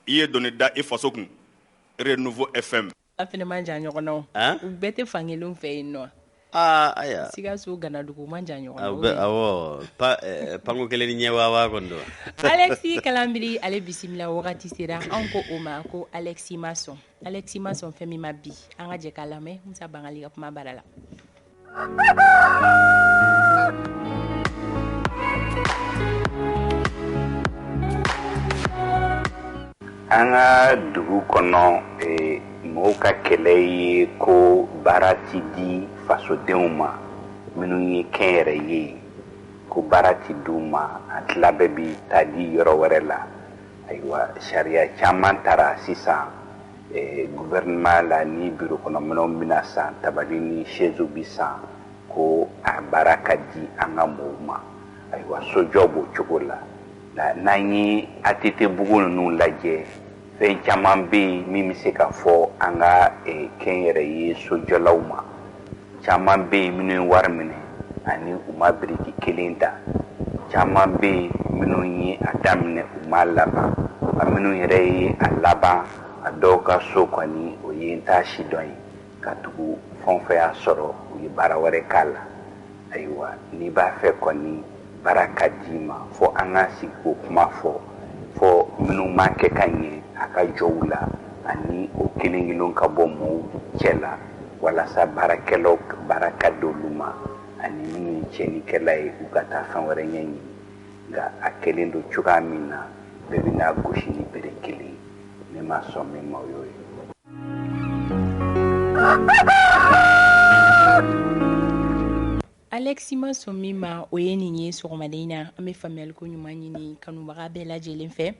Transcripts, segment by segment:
i ye dɔnni da i faso kun Renouveau FM. A fɛnɛ man jan ɲɔgɔn na o. U bɛɛ tɛ fankelenw fɛ yen nɔ. Aya. Sikaso Ganadugu man jan ɲɔgɔn na. Awɔ, pango kelen ni ɲɛ wawa kondo. Alexis Kalambiri ale bisimila wagati sera an ko o ma ko Alexis Masson. Alexis Masson fɛn min ma bi an ka jɛ k'a lamɛn Musa Bangali ka kuma bara la. An ka dugu kɔnɔ mɔgɔw ka kɛlɛ ye ko baara ti di fasodenw ma minnu ye kɛnyɛrɛ ye ko baara ti d'u ma a tila bɛɛ bi taa di yɔrɔ wɛrɛ la ayiwa sariya caman tara sisan gouvernement la ni bureau kɔnɔ minɛnw bɛna san tabali ni chaise bi san ko a baara ka di an ka mɔgɔw ma ayiwa sojɔ b'o cogo la n'an ye ATT bugu ninnu lajɛ fɛn caman bɛ yen min bɛ se ka fɔ an ka kɛnyɛrɛ ye sojɔlaw ma caman bɛ yen minnu ye wari minɛ ani u ma biriki kelen ta caman bɛ yen minnu ye a daminɛ u ma laban wa minnu yɛrɛ ye a laban a dɔw ka so kɔni o ye n t'a si dɔn ye ka tugu fɛn fɛn y'a sɔrɔ u ye baara wɛrɛ k'a la ayiwa n'i b'a fɛ kɔni baara ka d'i ma fo an ka sigi k'o kuma fɔ minnu ma kɛ ka ɲɛ a ka jɔ u la ani o kelen kelen ka bɔ mɔɔw cɛ la walasa baarakɛlaw baara ka di olu ma ani minnu ye tiɲɛnikɛla ye u ka taa fɛn wɛrɛ ɲɛɲini nka a kɛlen don cogoya min na bɛɛ bɛna gosi ni bere kelen ne ma sɔn min ma o y'o ye. Alexis Masson min ma o ye nin ye sɔgɔmaden na an bɛ faamuyaliko ɲuman ɲini kanubaga bɛɛ lajɛlen fɛ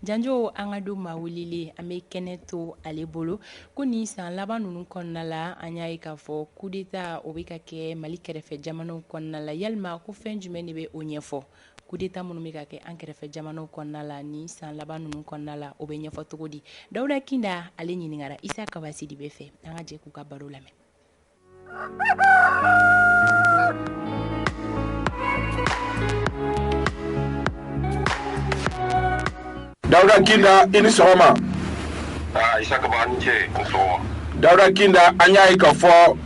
janjo an ka don maa wulili an bɛ kɛnɛ to ale bolo ko nin san laban ninnu kɔnɔna la an y'a ye k'a fɔ coup d'état o bɛ ka kɛ Mali kɛrɛfɛ jamanaw kɔnɔna la yalima ko fɛn jumɛn de bɛ o ɲɛfɔ coup d'état minnu bɛ ka kɛ an kɛrɛfɛ jamanaw kɔnɔna la ni san laban ninnu kɔnɔna la o bɛ ɲɛfɔ cogo di Dawuda Kinda ale ɲininkara Isa Kabasi de bɛ fɛ an ka jɛ k'u ka baro lamɛn. Dawuda Kinda i ni sɔgɔma. Isa Kabani cɛ ni sɔgɔma. Dawuda Kinda an y'a ye k'a fɔ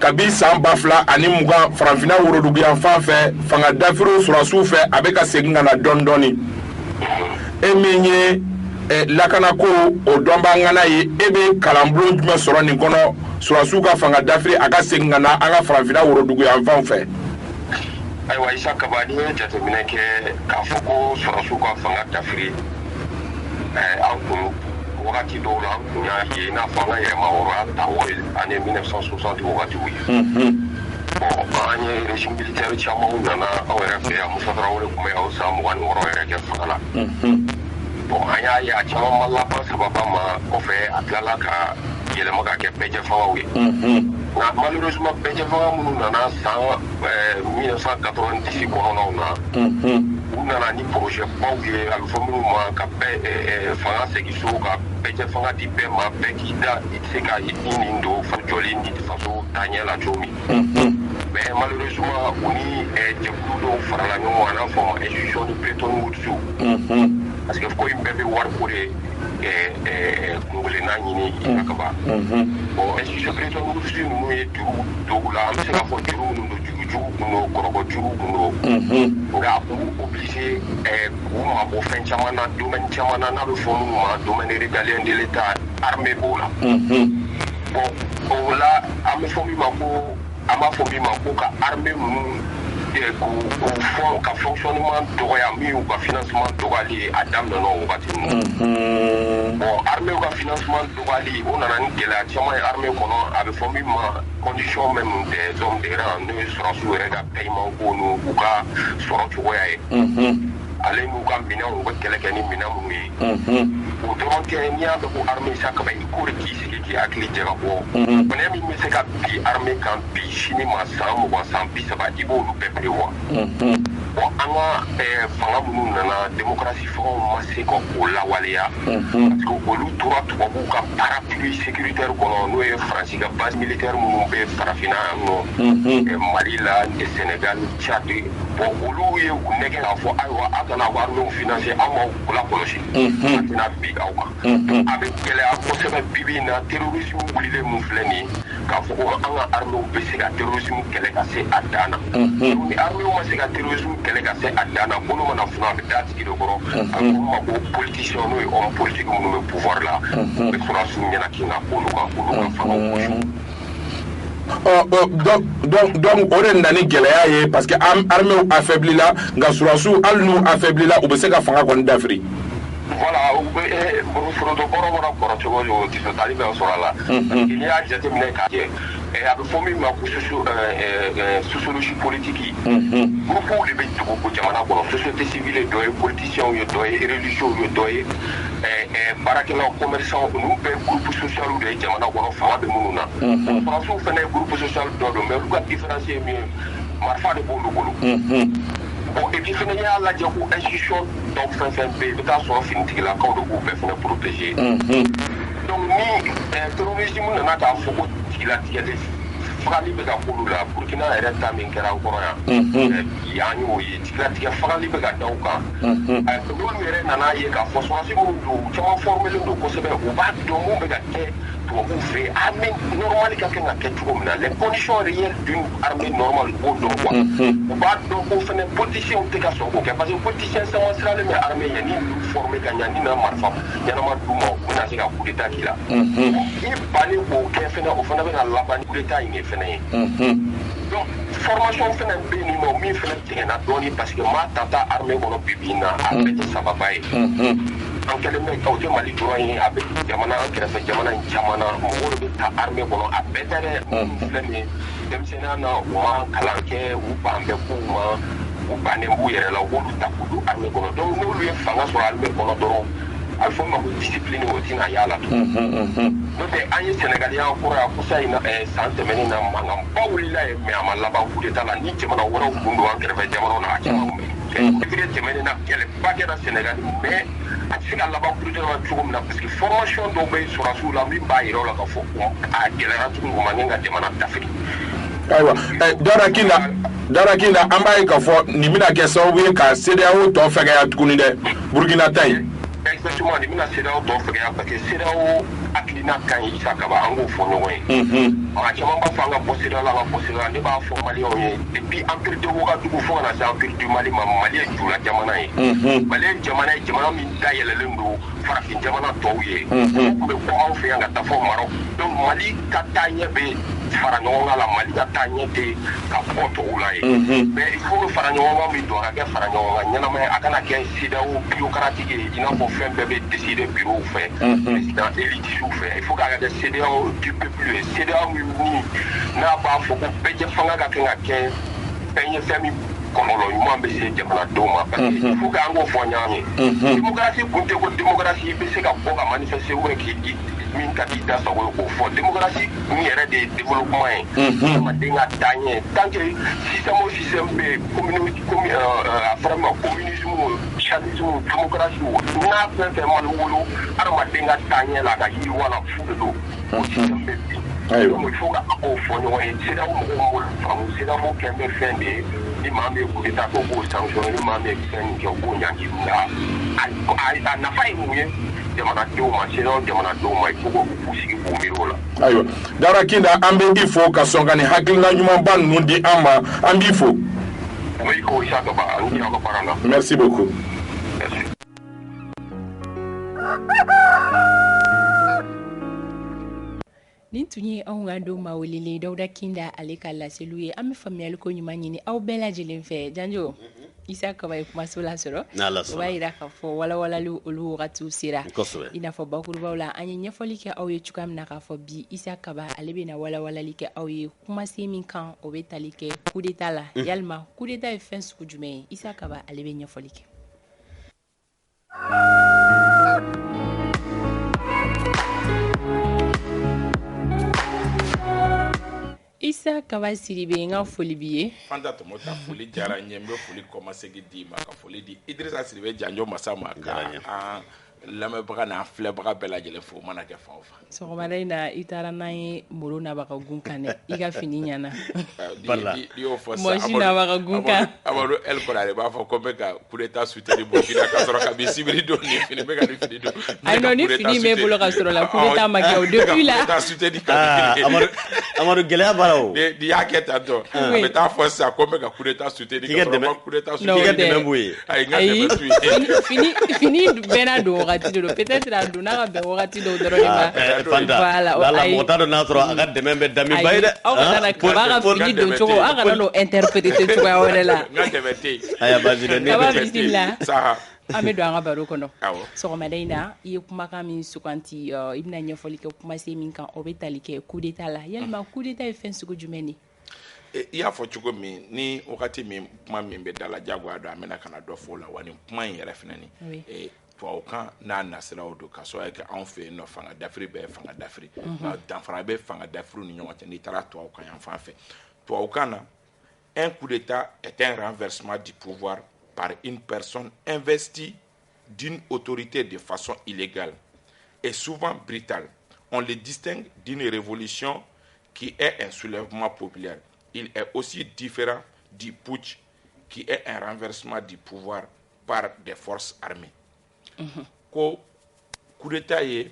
kabi san 2020 farafinna worodugu yan fan fɛ fanga dafiriw sɔrɔsiw fɛ a bɛ ka segin ka na dɔɔni dɔɔni. E min ye lakanako o dɔnba ŋana ye e bɛ kalanbulon jumɛn sɔrɔ nin kɔnɔ sɔrɔsiw ka fanga dafiri a ka segin ka na an ka farafinna worodugu yan fan fɛ. Ayiwa Isa Kabani ye jateminɛ kɛ k'a fɔ ko sɔrɔsiw ka fanga dafiri an kun wagati dɔw la an kun y'a ye i n'a fɔ an ka yɛrɛma hɔrɔnya ta wari ani 1960 wagatiw ye. An ye régime militaire camanw nana aw yɛrɛ fɛ yan Musa Tarawele tun bɛ aw san 26 yɛrɛ kɛ fanga la. An y'a ye a caman ma laban sababa ma kɔfɛ a tilala ka yɛlɛma ka kɛ bɛɛjɛ fangaw ye. Nka malheureusement bɛɛjɛ fanga minnu nana san 1990 kɔnɔnaw na u nana ni projet baw ye a bɛ fɔ minnu ma ka fanga segin so ka bɛɛjɛ fanga di bɛɛ ma bɛɛ k'i da i tɛ se ka i nin don jɔli ni faso taaɲɛ la cogo min. Mais malheureusement u ni jɛkulu dɔw farala ɲɔgɔn kan a n'a fɔ ma institution de Bretton Woods parce que ko in bɛɛ bɛ wari ko de kungelenna ɲini i ka kaba. Institution Bretton Woods ninnu ye juru dɔw la an bɛ se k'a fɔ juru ninnu don jurujugu kun don kɔrɔbɔjuru kun don nka u obligé k'u mabɔ fɛn caman na domaine caman na n'a bɛ fɔ minnu ma domaine régalien de l'État armée b'o la. O la an bɛ fɔ min ma ko an b'a fɔ min ma ko ka armée ninnu k'u ka fonctionnement dɔgɔya min y'u ka financement dɔgɔyali a daminɛna o wagati ninnu. Armée ka financement dɔgɔyali o nana ni gɛlɛya caman ye armée kɔnɔ a bɛ fɔ min ma condition même des hommes de rang n'o ye sɔrɔsiw yɛrɛ ka paiement ko n'u ka sɔrɔ cogoya ye. Ale n'u ka minɛnw u bɛ kɛlɛ kɛ ni minɛn minnu ye. O dɔrɔn tɛ n'i y'a dɔn ko armée Isa Kaba i ko de k'i sigi k'i hakili jɛ ka bɔ. Minɛn min bɛ se ka bi armée kan bi sini ma san 20 san 30 i b'olu bɛɛ pere wa. An ka fanga minnu nana démocratie fangaw ma se ka o lawaleya. Parce que olu tora tubabuw ka parapluie sécuritaire kɔnɔ n'o ye Faransi ka base militaire minnu bɛ farafinna yan nɔ Mali la Sénégal Tchad olu ye u nɛgɛ k'a fɔ ayiwa kana ko armée financer ama kula kolosi atina bi awma avec kele a ko sebe bibi na terrorisme wulile mu fleni ka fo ko anga armée be se ka terrorisme kele ka se adana ni armée ma se ka terrorisme kele ka se adana bono mana funa be dati kido goro ma ko politicien no e homme politique mu no pouvoir là be sura su nyana kinga ko no ka fa donc on est dans les galères parce que armée affaiblie là gasurasu al nous affaibli là ou se ka fanga kon d'Afrique voilà pour do boro chogo yo tiso tali be sorala il y a jate mine ka je et a fomi ma ko sociologie politique groupe de be ko jamana ko société civile do e politicien yo do e religieux yo do e barakela commerçant nous be groupe social de jamana ko fa be mununa France fait un groupe social do mais lu ka différencier mi marfa de bolo bolo bon et puis finalement la diako institution donc fin be ta so finiti la ko do be fina protéger donc ni terrorisme na ta foko kila tiade fali be ka kulu la Burkina era ta min kera ko ya nyo yi kila tiya fali be ka dauka ko do mere nana ye ka fo so mu do chama formel do ko sebe o ba do mo be ka ke to on fait armée normale quelqu'un qui est comme les conditions réelles d'une armée normale au do quoi on va donc on fait une politicien te ka so ko parce que politicien ça moi sera le armée yani formé gagner ni na marfa yana ma du mo na se ka coup d'état qui là il parler ko ke fait na on fait na la ban coup d'état il fait donc formation fait un béni mo mi fait na doni parce que ma tata armée ko no bibina avec ça va bailler en quel mec au te mali droit avec jamana en quel fait jamana jamana mo be ta armée ko no abetere flemi dem senana wa kalanke u bambe kuma u banembu yere la wolu takudu armée ko no donc no lui fanga so armée ko no doro al fo ma ko discipline o tina yala to no te anye sénégalais encore a kusa ina santé menina mangam bawlila e me amala ba ku de tala ni jamana wora kundu en quel fait jamana na jamana ke menina kele bagera sénégal mais atika la ba ku de na tugum na parce que formation do be sur la mi ba iro la ka fo a gelera tugum manenga jamana d'Afrique aywa darakina ambaye ka fo ni mina ke so wi ka CEDEAO to fega ya tukuni de Burkina tay exactement ni mina CEDEAO to fega ya parce que CEDEAO aklina kan isa ka ba ango fo no wen ma chama ba fanga bo CEDEAO la bo CEDEAO ne ba fo Mali o et puis empire de woga du fo na sa empire du Mali ma Mali ju la jamana yi Mali jamana min da yele lendo farafin jamana to ye be ko on fe nga ta fo Maroc donc Mali ka tanye be faranyoga la Mali ka tanye de ka poto ulai mais il faut faranyoga mi do ka faranyoga nyana me akana ke CEDEAO bureaucratique ina ko fe be décider bureau fait président élite sou fait il faut ka ga CEDEAO du peuple CEDEAO mi na ba fo ko be je fanga ka ke penye fami konolo mo ambe se jamana doma parce que il faut ka ngo fo nyami démocratie bunte ko démocratie be se ka ko ka manifester wo ki min ka di da so ko fo démocratie ni yere de développement ma dinga tanye tant que système be communauté vraiment communisme socialisme démocratie na fait mal wolo ara ma dinga tanye la ka yi wala fu do système be donc il faut qu'on fasse c'est là où on c'est là où on peut faire des mamans qui état pour sanctionner les mamans qui ont gagné là na fa imuye jamana do ma c'est là jamana do ma il faut qu'on puisse pour miro là aywa darakina ambe ifo kasonga ni hakilina nyuma ban nundi ama ambi ifo oui ko isaka ba ngi ko parana merci beaucoup merci. Nin tun ye anw ka don ma welele Dawuda Kinda ale ka laseliw ye an bɛ faamuyali ko ɲuman ɲini aw bɛɛ lajɛlen fɛ Janjo Isa Kaba ye kumaso la sɔrɔ o b'a yira k'a fɔ walawalali olu wagatiw sera i n'a fɔ bakurubaw la an ye ɲɛfɔli kɛ aw ye cogoya min na k'a fɔ bi Isa Kaba ale bɛna walawalali kɛ aw ye kumasen min kan o bɛ tali kɛ coup d'état la yalima coup d'état ye fɛn sugu jumɛn ye Isa Kaba ale bɛ ɲɛfɔli kɛ Isa Kaba Siribe nga foli bi ye fanta to mota foli jara nyembe foli commencer ki di ma ka foli di Idrissa Siribe Janjo Masama ka lamɛnbaga n'a filɛbaga bɛɛ lajɛlen fo mana kɛ fan o fan. sɔgɔmada in na i taara n'an ye Moro nabaga gun kan dɛ i ka fini ɲɛna. N'i y'o fɔ sisan Mɔsi nabaga gun kan. Amadu El Kɔnare b'a fɔ ko n bɛ ka coup d'état soutenir Burkina ka sɔrɔ ka bin sibiri don ni fini bɛ ka ni fini don. Ayi non ni fini b'e bolo ka sɔrɔ la coup d'état ma kɛ o depuis la. Coup d'état soutenir ka bin fini. Amadu gɛlɛya b'a la o. N'i y'a kɛ tan tɔ n bɛ taa fɔ sisan ko n bɛ ka coup d'état soutenir ka sɔrɔ ma coup d'état soutenir. K'i ka dɛmɛ b'o ye. Ayi n ka dɛmɛ t'u ye. Fini bɛɛ n'a don wagati de don peut-être a donna ka bɛn wagati dɔw dɔrɔn de ma. Fanta lala mɔgɔ t'a dɔn n'a sɔrɔ a ka dɛmɛ bɛ dami ba ye dɛ. Aw ka na kaba ka fini don cogo aw kana n'o interpréter cogoya wɛrɛ la. N ka dɛmɛ tɛ yen. Aya basi dɛ ne Kaba bɛ bisimila. Saha. An bɛ don an ka baro kɔnɔ. Awɔ. Sɔgɔmada in na i ye kumakan min suganti i bɛna ɲɛfɔli kɛ kumasen min kan o bɛ tali kɛ coup d'état la yalima coup d'état ye fɛn sugu jumɛn de ye. I y'a fɔ cogo min ni wagati min kuma min bɛ da la jagoya don an bɛna ka na dɔ fɔ o la wa nin kuma in yɛrɛ fɛnɛ ni tubabukan n'a nasiraw don ka sɔrɔ kɛ anw fɛ yen nɔ fanga dafiri bɛɛ ye fanga dafiri danfara bɛ fanga dafiriw ni ɲɔgɔn cɛ n'i taara tubabukan yan fan fɛ tubabukan na un coup d'état est un renversement du pouvoir par une personne investie d'une autorité de façon illégale et souvent brutale. On le distingue d'une révolution qui est un soulèvement populaire. Il est aussi différent du putsch qui est un renversement du pouvoir par des forces armées. Ko coup d'état ye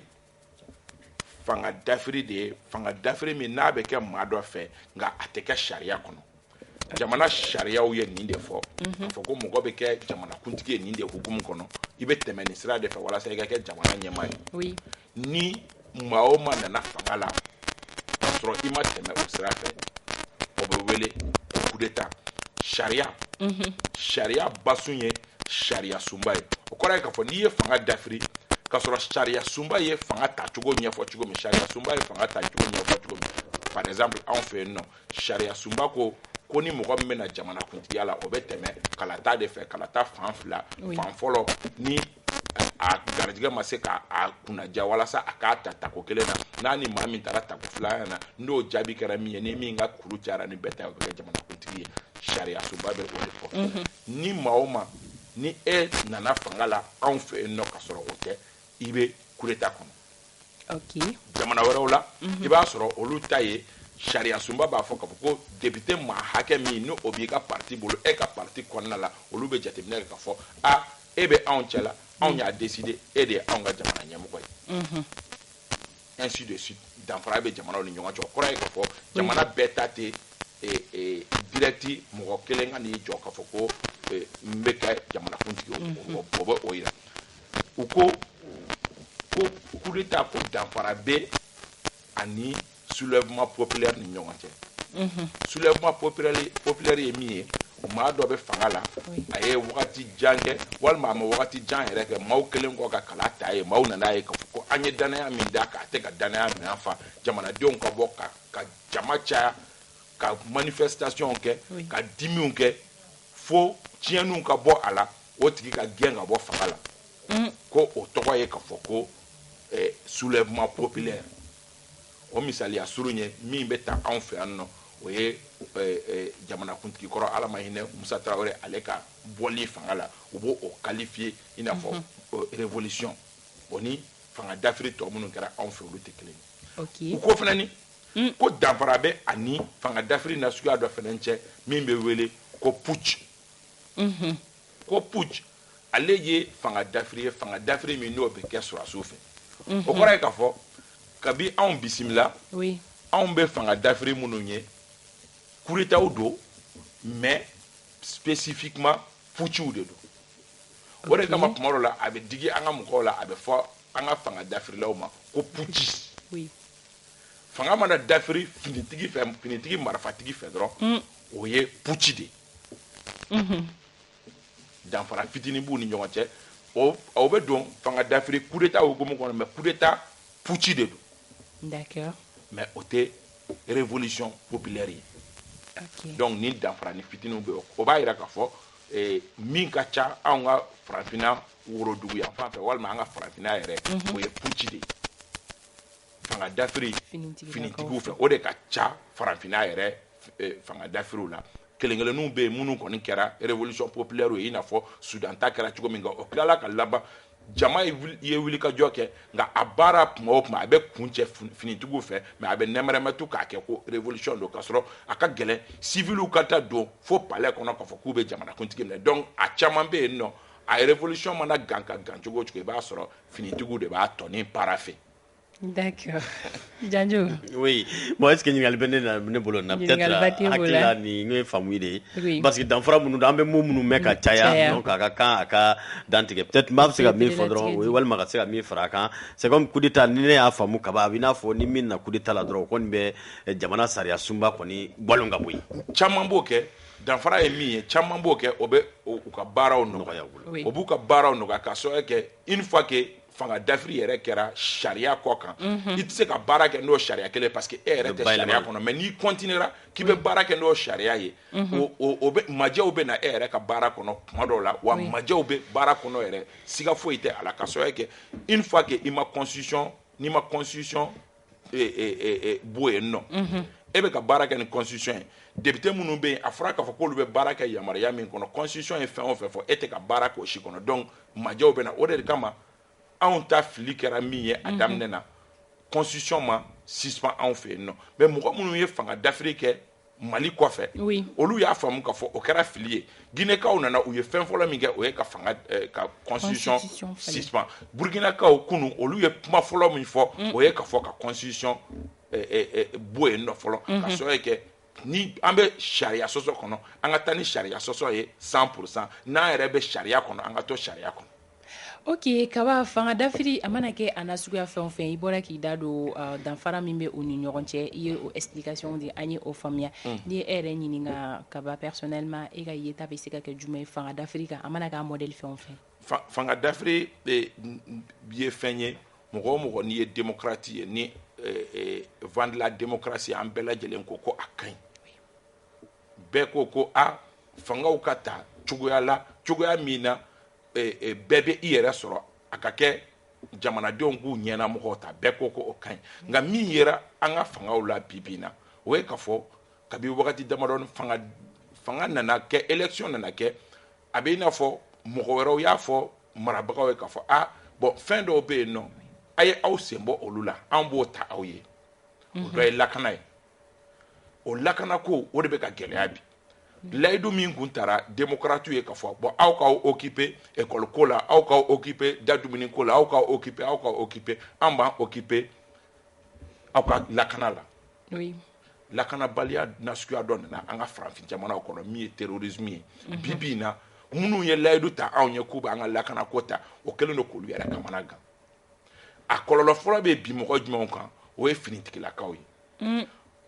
fanga dafiri de ye fanga dafiri min n'a bɛ kɛ maa dɔ fɛ nka a tɛ kɛ sariya kɔnɔ jamana sariyaw ye nin de fɔ k'a fɔ ko mɔgɔ bɛ kɛ jamanakuntigi ye nin de hukumu kɔnɔ i bɛ tɛmɛ nin sira de fɛ walasa i ka kɛ jamana ɲɛmaa ye ni maa o maa nana fanga la k'a sɔrɔ i ma tɛmɛ o sira fɛ o bɛ wele coup d'état sariya sariya basun ye sariya sunba ye o kɔrɔ ye k'a fɔ n'i ye fanga dafiri k'a sɔrɔ sariya sunba ye fanga tacogo ɲɛfɔ cogo min sariya sunba ye fanga tacogo ɲɛfɔ cogo min par exemple anw fɛ yen nɔ sariya sunba ko ni mɔgɔ min bɛna jamanakuntigiya la o bɛ tɛmɛ kalata de fɛ kalata fan fila fan fɔlɔ ni a garijɛgɛ ma se k'a kunnaja walasa a k'a ta tako kelen na n'a ni maa min taara tako filanan na n'o jaabi kɛra min ye ni min ka kuru cayara ni bɛɛ ta o bɛ kɛ jamanakuntigi ye sariya sunba bɛ o de fɔ ni maa o maa ni e nana fanga la anw fɛ yen nɔ ka sɔrɔ o tɛ i bɛ coup d'état kɔnɔ jamana wɛrɛw la i b'a sɔrɔ olu ta ye sariya sunba b'a fɔ k'a fɔ ko député maa hakɛ min ni o b'i ka parti bolo e ka parti kɔnɔna la olu bɛ jateminɛ kɛ k'a fɔ e bɛ anw cɛ la anw y'a décider e de ye anw ka jamana ɲɛmɔgɔ ye ainsi de suite danfara bɛ jamanaw ni ɲɔgɔn cɛ o kɔrɔ ye k'a fɔ jamana bɛɛ ta tɛ directi mɔgɔ kelen ka n'i jɔ k'a fɔ ko n bɛ kɛ jamanakuntigi o bɛ o yira u ko coup d'état ko danfara bɛ ani soulèvement populaire ni ɲɔgɔn cɛ soulèvement populaire ye min ye maa dɔ bɛ fanga la a ye wagati jan kɛ walima a ma wagati jan yɛrɛ kɛ maaw kelen kɔ ka kala ta ye maaw nana ye k'a fɔ ko an ye danaya min da k'a tɛ ka danaya minɛ an fa jamanadenw ka bɔ ka jama caya ka manifestation kɛ ka dimiw kɛ fo tiɲɛniw ka bɔ a la o tigi ka gɛn ka bɔ fanga la ko o tɔgɔ ye k'a fɔ ko soulèvement populaire o misaliya surun ye min bɛ ta anw fɛ yan nɔ o ye jamanakuntigi kɔrɔ ala ma hinɛ Musa Tarawele ale ka bɔli fanga la u b'o o qualifier i n'a fɔ révolution o ni fanga dafiri tɔ minnu kɛra anw fɛ olu tɛ kelen ye u ko fana ni ko danfara bɛ ani fanga dafiri na suguya dɔ fana cɛ min bɛ wele ko putsch ko putsch ale ye fanga dafiri min n'o bɛ kɛ sɔrɔsiw fɛ o kɔrɔ ye k'a fɔ kabi anw bisimila anw bɛ fanga dafiri minnu ye coup d'état do mais spécifiquement putschw de do o de kama kuma dɔ la a bɛ digi an ka mɔgɔw la a bɛ fɔ an ka fanga dafirilaw ma ko putschiste fanga mana dafiri finitigi marifatigi fɛ dɔrɔn o ye putsch de danfara fitinin b'u ni ɲɔgɔn cɛ o bɛ don fanga dafiri coup d'état hukumu kɔnɔ mais coup d'état putsch de do mais o tɛ révolution populaire ye donc ni danfara ni fitinin bɛ o b'a jira k'a fɔ min ka ca anw ka farafinna worodugu yan fan fɛ walima an ka farafinna yɛrɛ o ye putsch de ye fanga dafiri finitigiw fɛ o de ka ca farafinna yɛrɛ fanga dafiriw la kelen-kelenninw bɛ yen minnu kɔni kɛra révolution populaire ye i n'a fɔ Sudan ta kɛra cogo min o tilala ka laban jama ye wuli ka jɔ kɛ nka a baara tuma o tuma a bɛ kun cɛ finitigiw fɛ mais a bɛ nɛmɛrɛmɛtu k'a kɛ ko révolution don k'a sɔrɔ a ka gɛlɛn civiliw ka taa don fo palais kɔnɔ k'a fɔ k'u bɛ jamanakuntigi minɛ donc a caman bɛ yen nɔ a révolution mana gan ka gan cogo o cogo i b'a sɔrɔ finitigiw de b'a tɔni para fɛ. D'accord. Janjo. Oui. Bon, est-ce que ɲininkali bɛ ne bolo na peut-être hakilila ni n ye faamu de ye parce que danfara minnu an bɛ mun minnu mɛn ka caya donc a ka kan a ka dantigɛ peut-être maa bɛ se ka min fɔ dɔrɔn o ye walima ka se ka min fara a kan c'est comme coup d'état ni ne y'a faamu kaba a bɛ i n'a fɔ ni min na coup d'état la dɔrɔn o kɔni bɛ jamana sariya sunba kɔni bɔlen ka bɔ yen. Caman b'o kɛ danfara ye min ye caman b'o kɛ o bɛ u ka baaraw nɔgɔya o b'u ka baaraw nɔgɔya ka sababu kɛ une fois que fanga dafiri yɛrɛ kɛra sariya kɔ kan i tɛ se ka baara kɛ n'o sariya kelen parce que e yɛrɛ tɛ sariya kɔnɔ mais n'i continuera k'i bɛ baara kɛ n'o sariya ye o bɛ majɛw bɛ na e yɛrɛ ka baara kɔnɔ tuma dɔw la wa majɛw bɛ baara kɔnɔ yɛrɛ siga foyi tɛ a la ka sababu kɛ une fois que n'i ma constitution bɔ yen nɔ e bɛ ka baara kɛ ni constitution ye député minnu bɛ yen a fɔra k'a fɔ k'olu bɛ baara kɛ yamaruya min kɔnɔ constitution ye fɛn o fɛn fɔ e tɛ ka baara k'o si kɔnɔ donc majɛw bɛ na o de kama anw ta fili kɛra min ye a daminɛ na constitution ma suspend anw fɛ yen nɔ mais mɔgɔ minnu ye fanga dafiri kɛ Mali kɔfɛ olu y'a faamu k'a fɔ o kɛra fili ye Guinékaw nana u ye fɛn fɔlɔ min kɛ o ye ka fanga ka constitution suspend Burkinakaw kunu olu ye kuma fɔlɔ min fɔ o ye ka fɔ ka constitution bɔ yen nɔ fɔlɔ ka sɔrɔ kɛ ni an bɛ sariya sɔsɔ kɔnɔ an ka taa ni sariya sɔsɔ ye 100% n'an yɛrɛ bɛ sariya kɔnɔ an ka to sariya kɔnɔ. Ok, kaba fanga dafiri a mana kɛ a na suguya fɛn o fɛn i bɔra k'i da don danfara min bɛ u ni ɲɔgɔn cɛ i ye o explication di an ye o faamuya n'i ye e yɛrɛ ɲininka kaba personnellement e ka yeta bɛ se ka kɛ jumɛn ye fanga dafiri kan a mana k'a modèle fɛn o fɛn. Fanga dafiri ye fɛn ye mɔgɔ o mɔgɔ n'i ye démocrate ye ni vent de la démocratie an bɛɛ lajɛlen ko a ka ɲi bɛɛ ko a fangaw ka ta cogoya min na bɛɛ bɛ i yɛrɛ sɔrɔ a ka kɛ jamanadenw k'u ɲɛnamɔgɔw ta bɛɛ ko o ka ɲi nka min yera an ka fangaw la bi na o ye ka fɔ kabi wagati damadɔni fanga nana kɛ élection nana kɛ a bɛ i n'a fɔ mɔgɔ wɛrɛw y'a fɔ marabagaw ye ka fɔ bon fɛn dɔw bɛ yen nɔ a ye aw sen bɔ olu la an b'o ta aw ye o dɔ ye lakana ye o lakana ko o de bɛ ka gɛlɛya bi layidu min kun taara démocrate ye ka fɔ bon aw k'aw occuper école ko la aw k'aw occuper da dumuni ko la aw k'aw occuper an b'an occuper aw ka lakana la lakanabaliya nasuguya dɔ nana an ka farafin jamanaw kɔnɔ min ye terrorisme ye bi in na minnu ye layidu ta anw ye k'u b'an ka lakana ko ta o kɛlen don k'olu yɛrɛ kamana gan a kɔlɔlɔ fɔlɔ bɛ bi mɔgɔ jumɛnw kan o ye finitigilakaw ye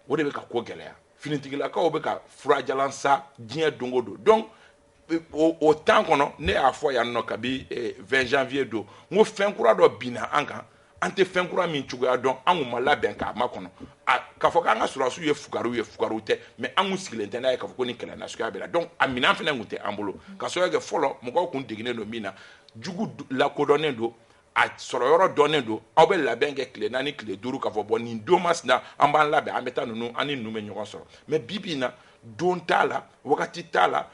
o de bɛ ka ko gɛlɛya finitigilakaw bɛ ka furajalan sa diɲɛ don o don donc o temps kɔnɔ ne y'a fɔ yan nɔ kabi 20 janvier don n ko fɛn kura dɔ binna an kan an tɛ fɛn kura min cogoya dɔn an kun ma labɛn k'a makɔnɔ k'a fɔ k'an ka sɔrɔdasiw ye fugariw tɛ mais an kun sigilen tɛ n'a ye k'a fɔ ko ni kɛlɛ nasuguya bɛ la donc a minɛn fana kun tɛ an bolo ka sababu kɛ fɔlɔ mɔgɔw kun deginen don min na jugu lakodɔnnen don a sɔrɔ yɔrɔ dɔnnen don aw bɛ labɛn kɛ tile 4 tile 5 k'a fɔ bon nin don masina an b'an labɛn an bɛ taa ninnu an ni ninnu bɛ ɲɔgɔn sɔrɔ mais bi na don t'a la wagati t'a la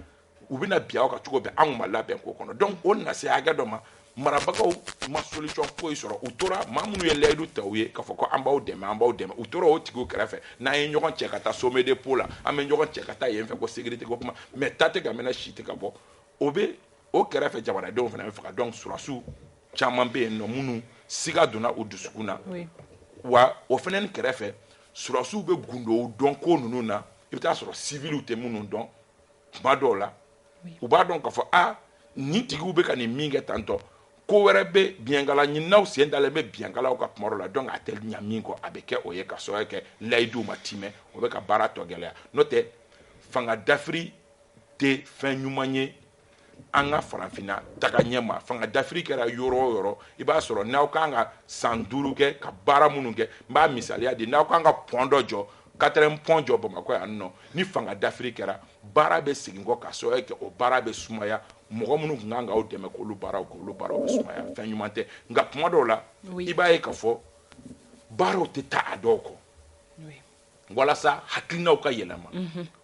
u bɛna bi aw ka cogo bɛɛ an kun ma labɛn k'o kɔnɔ donc o na se hakɛ dɔ ma marabagaw ma solution foyi sɔrɔ u tora maa minnu ye layidu ta u ye k'a fɔ ko an b'aw dɛmɛ u tora o tigiw kɛrɛfɛ n'an ye ɲɔgɔn cɛ ka taa sommet de pau la an bɛ ɲɔgɔn cɛ ka taa yen fɛ ko sécurité ko kuma mais ta tɛ ka mɛnɛ si tɛ ka bɔ o bɛ o kɛrɛfɛ jamanadenw fana bɛ faga donc surasiw caman bɛ yen nɔ minnu siga donna u dusukun na wa o fana ni kɛrɛfɛ surasiw bɛ gundo o dɔn ko ninnu na i bɛ taa sɔrɔ civiliw tɛ minnu dɔn tuma dɔw la u b'a dɔn k'a fɔ nin tigiw bɛ ka nin min kɛ tantɔ ko wɛrɛ bɛ biɲɛnkala ɲininaw sen dalen bɛ biɲɛnkalaw ka kuma dɔ la donc a tɛ ɲa min kɔ a bɛ kɛ o ye ka sababu kɛ layiduw ma timɛ o bɛ ka baara tɔ gɛlɛya n'o tɛ fanga dafiri tɛ fɛn ɲuman ye an ka farafinna taga ɲɛ ma fanga dafiri kɛra yɔrɔ o yɔrɔ i b'a sɔrɔ n'aw kan ka san 5 kɛ ka baara minnu kɛ n b'a misaliya di n'aw kan ka pont dɔ jɔ 4 pont jɔ Bamakɔ yan nɔ ni fanga dafiri kɛra baara bɛ segin kɔ ka sababu kɛ o baara bɛ sumaya mɔgɔ minnu kun kan k'aw dɛmɛ k'olu baaraw bɛ sumaya fɛn ɲuman tɛ nka kuma dɔw la i b'a ye k'a fɔ baaraw tɛ taa a dɔw kɔ walasa hakilinaw ka yɛlɛma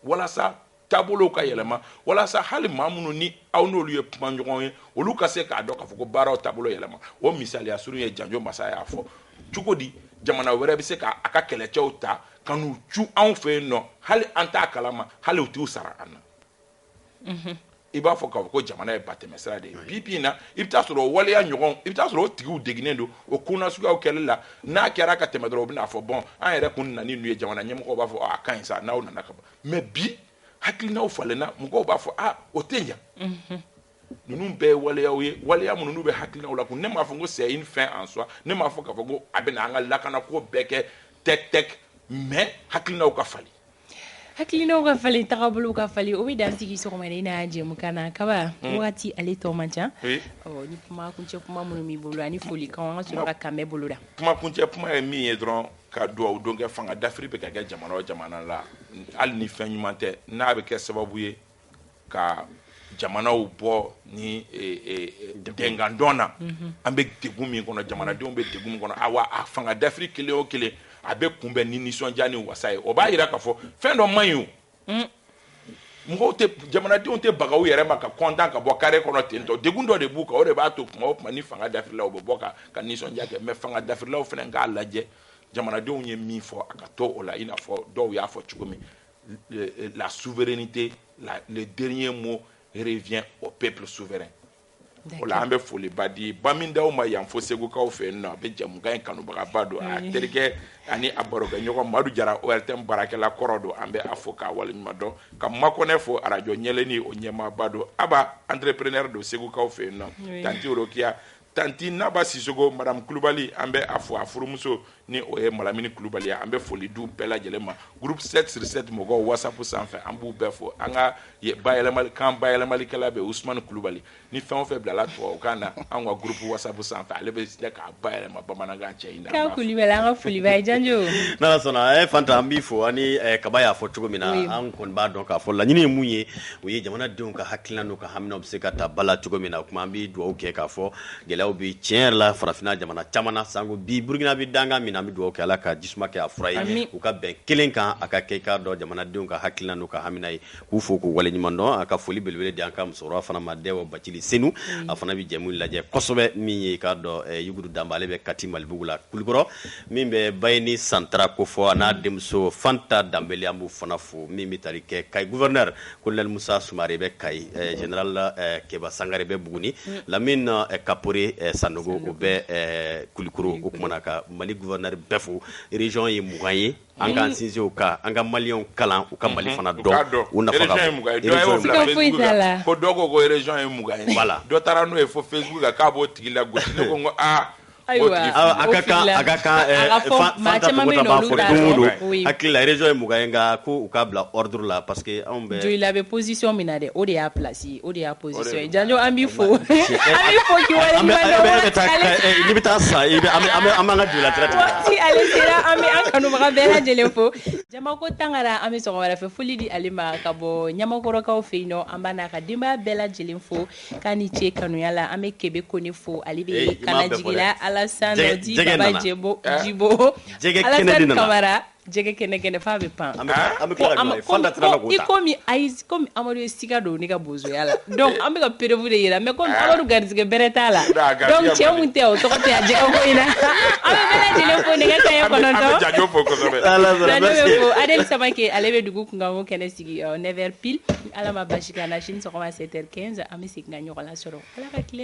walasa taabolow ka yɛlɛma walasa hali maa minnu ni aw n'olu ye kuma ɲɔgɔn ye olu ka se k'a dɔn k'a fɔ ko baaraw taabolo yɛlɛma o misaliya surun ye Janjo Masa y'a fɔ cogo di jamana wɛrɛ bɛ se k'a ka kɛlɛcɛw ta ka n'u cu anw fɛ yen nɔ hali an t'a kalama hali u t'u sara an na i b'a fɔ k'a fɔ ko jamana ye batɛmɛsira de ye bi in na i bɛ taa sɔrɔ o waleya ɲɔgɔn i bɛ taa sɔrɔ o tigiw deginnen don o kunnasuguyaw kɛlɛ la n'a kɛra ka tɛmɛ dɔrɔn u bɛna fɔ bɔn an yɛrɛ kun nana ni ninnu ye jamana ɲɛmɔgɔw b'a fɔ a ka ɲi sa n'aw nana ka ban mais bi hakilinaw falenna mɔgɔw b'a fɔ o tɛ ɲa ninnu bɛɛ ye waleyaw ye waleya minnu n'u bɛ hakilinaw la kun ne m'a fɔ ko c'est une fin en soi ne m'a fɔ k'a fɔ ko a bɛna an ka lakanako bɛɛ kɛ tɛk mais hakilinaw ka falen hakilinaw ka falen tagabolow ka falen o bɛ dan sigi sɔgɔmada n'a jɛmukan na Kaba wagati ale tɔ man ca ni kuma kuncɛ kuma minnu b'i bolo ani folikan an ka sɔrɔ ka kanbɛ boloda kuma kuncɛ kuma ye min ye dɔrɔn ka duwawu don kɛ fanga dafiri bɛ ka kɛ jamana o jamana la hali ni fɛn ɲuman tɛ n'a bɛ kɛ sababu ye ka jamanaw bɔ ni dengandɔn na an bɛ degun min kɔnɔ jamanadenw bɛ degun min kɔnɔ a fanga dafiri kelen o kelen a bɛ kunbɛn ni nisɔndiya ni wasa ye o b'a jira k'a fɔ fɛn dɔ man ɲi o mɔgɔw tɛ jamanadenw tɛ baga u yɛrɛ ma ka kɔntan ka bɔ carré kɔnɔ ten tɔ degun dɔ de b'u kan o de b'a to kuma o kuma ni fanga dafirilaw bɛ bɔ ka nisɔndiya kɛ mais fanga dafirilaw fana k'a lajɛ jamanadenw ye min fɔ a ka to o la i n'a fɔ dɔw y'a fɔ cogo min la souveraineté le dernier mot revient au peuple souverain o la an bɛ foliba di Bamindaw ma yan fo Segukaw fɛ yen nɔ a bɛ jamukan in kanubagaba don a terikɛ ani a barokɛɲɔgɔn Madu Jara ORTM baarakɛla kɔrɔ don an bɛ a fɔ k'a waleɲuman dɔn ka Makɔnɛ fɔ radio ɲɛlɛni o ɲɛmaaba don Aba entrepreneur don Segukaw fɛ yen nɔ Tanti Rokia Tanti Naba Sisoko Madame Kulubali an bɛ a fɔ a furumuso ni o ye Malamini Kulubali ye an bɛ foli du bɛɛ lajɛlen ma groupe 7/7 mɔgɔw WhatsApp sanfɛ an b'u bɛɛ fɔ an ka bayɛlɛmalikɛla bɛ Usmane Kulubali ni fɛn o fɛn bilala tubabukan na an ka groupe WhatsApp sanfɛ ale bɛ se k'a bayɛlɛma bamanankan cɛ in na k'a Kulubali an ka foli b'a ye Janjo n'ala sɔnna Fanta an b'i fɔ ani Kaba y'a fɔ cogo min na an kɔni b'a dɔn k'a fɔ laɲini ye mun ye o ye jamanadenw ka hakilina n'u ka haminaw bɛ se ka ta bala cogo min na o kuma an bɛ dugawu kɛ k'a fɔ gɛlɛyaw bɛ tiɲɛ yɛrɛ la farafinna jamana caman na sanko bi Burukina bɛ dangan min na an bɛ dugawu kɛ Ala ka jisuma kɛ a fura ye u ka bɛn kelen kan a ka kɛ k'a dɔn jamanadenw ka hakilina n'u ka hamina ye k'u fo k'u waleɲuman dɔn a ka foli belebele di an ka musokɔrɔba fana ma Dɛwɔ Bacili Senu a fana bɛ jɛmu lajɛ kosɛbɛ min ye k'a dɔn Yugudu Danba ale bɛ Kati Malibugu la Kulikɔrɔ min bɛ Bayeni Santara ko fɔ a n'a denmuso Fanta Danbele an b'u fana fo min bɛ tali kɛ Kayi gouverneur Colonel Musa Sumare bɛ Kayi général Keba Sangare bɛ Buguni Lamine Kapore Sanogo o bɛ Kulikoro o kumana ka Mali gouverneur bɛɛ fo région ye 20 ye an k'an sinsin o kan an ka maliyɛnw kalan u ka Mali fana dɔn u nafa ka bon ko dɔ ko région ye 20 ye voilà dɔ taara n'o ye fo Facebook kan k'a b'o tigi la gosi ne ko n ko a ka kan Fanta Bogota b'a fɔ don o don hakili la région ye 20 ye nka ko u k'a bila ordre la parce que anw bɛ Joyi la bɛ position min na dɛ o de y'a place ye o de y'a position ye Janjo an b'i fo an b'i fo k'i waleɲuman dɔn n'i bɛ taa sa an b'an ka Joyi la traite waati ale sera an bɛ an kanubaga bɛɛ lajɛlen fo Jamako Tangara an bɛ sɔgɔma wɛrɛ fɛ foli di ale ma ka bɔ Ɲamakɔrɔkaw fɛ yen nɔ an b'a n'a ka denbaya bɛɛ lajɛlen fo k'a ni ce kanuya la an bɛ Kebe Kone fo ale bɛ Kanajigi la Alassane Di Baba Jibo Alassane Kamara jɛgɛ kɛnɛ f'a bɛ pan i komi Amadu ye siga don ne ka bozoya la donc an bɛ ka prévu de yira mais comme Amadu garisɛgɛ bɛrɛ t'a la donc cɛ mun tɛ o tɔgɔ tɛ a jɛgɛ ko in na an bɛ bɛɛ lajɛlen fo nɛgɛ kaɲɛ 9 Janjo bɛ fo Adel Samake ale bɛ dugu kunkanko kɛnɛ sigi 9h pile ala ma basi k'an na sini sɔgɔma 7h15 an bɛ segin ka ɲɔgɔn lasɔrɔ ala ka tile